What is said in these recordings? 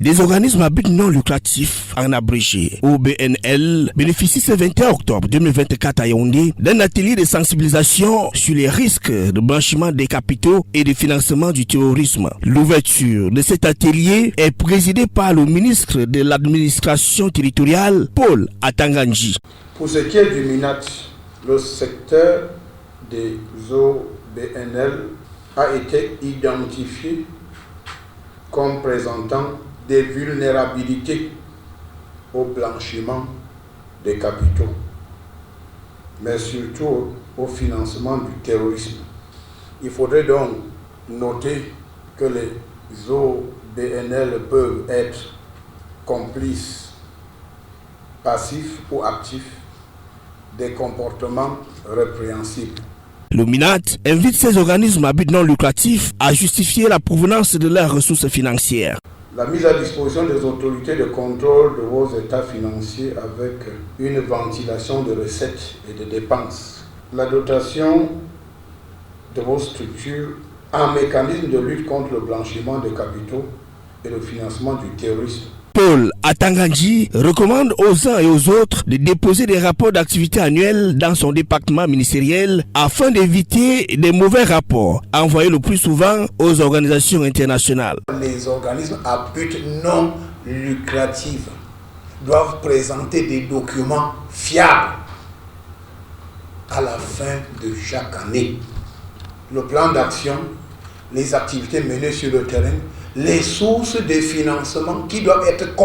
des organismes à but non lucratif, en abrégé, OBNL, bénéficient ce 21 octobre 2024 à Yaoundé d'un atelier de sensibilisation sur les risques de blanchiment des capitaux et de financement du terrorisme. L'ouverture de cet atelier est présidée par le ministre de l'administration territoriale, Paul Atangandji. Pour ce qui est du MINAT, le secteur des OBNL a été identifié comme présentant des vulnérabilités au blanchiment des capitaux, mais surtout au financement du terrorisme. Il faudrait donc noter que les OBNL peuvent être complices, passifs ou actifs des comportements répréhensibles. Le MINAT invite ces organismes à but non lucratif à justifier la provenance de leurs ressources financières. La mise à disposition des autorités de contrôle de vos états financiers avec une ventilation de recettes et de dépenses. La dotation de vos structures en mécanisme de lutte contre le blanchiment des capitaux et le financement du terrorisme. Paul Atangandji recommande aux uns et aux autres de déposer des rapports d'activité annuels dans son département ministériel afin d'éviter des mauvais rapports envoyés le plus souvent aux organisations internationales. Les organismes à but non lucratif doivent présenter des documents fiables à la fin de chaque année. Le plan d'action, les activités menées sur le terrain, les sources de financement qui doivent être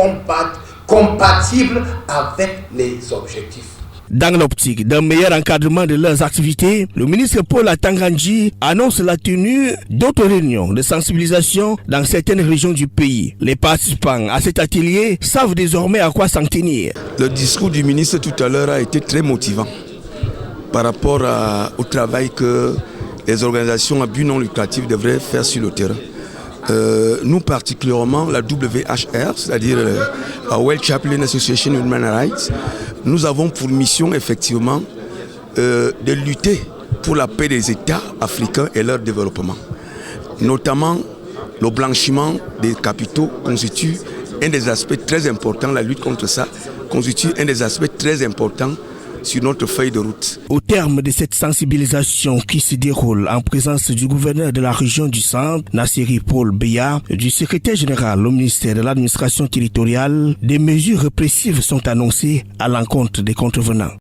compatibles avec les objectifs. Dans l'optique d'un meilleur encadrement de leurs activités, le ministre Paul Atangandji annonce la tenue d'autres réunions de sensibilisation dans certaines régions du pays. Les participants à cet atelier savent désormais à quoi s'en tenir. Le discours du ministre tout à l'heure a été très motivant par rapport au travail que les organisations à but non lucratif devraient faire sur le terrain. Nous particulièrement, la WHR, c'est-à-dire la World Chaplain Association of Human Rights, nous avons pour mission effectivement de lutter pour la paix des États africains et leur développement. Notamment, le blanchiment des capitaux constitue un des aspects très importants, la lutte contre ça constitue un des aspects très importants sur notre feuille de route. Au terme de cette sensibilisation qui se déroule en présence du gouverneur de la région du Centre, Nassiri Paul Beya, du secrétaire général au ministère de l'administration territoriale, des mesures répressives sont annoncées à l'encontre des contrevenants.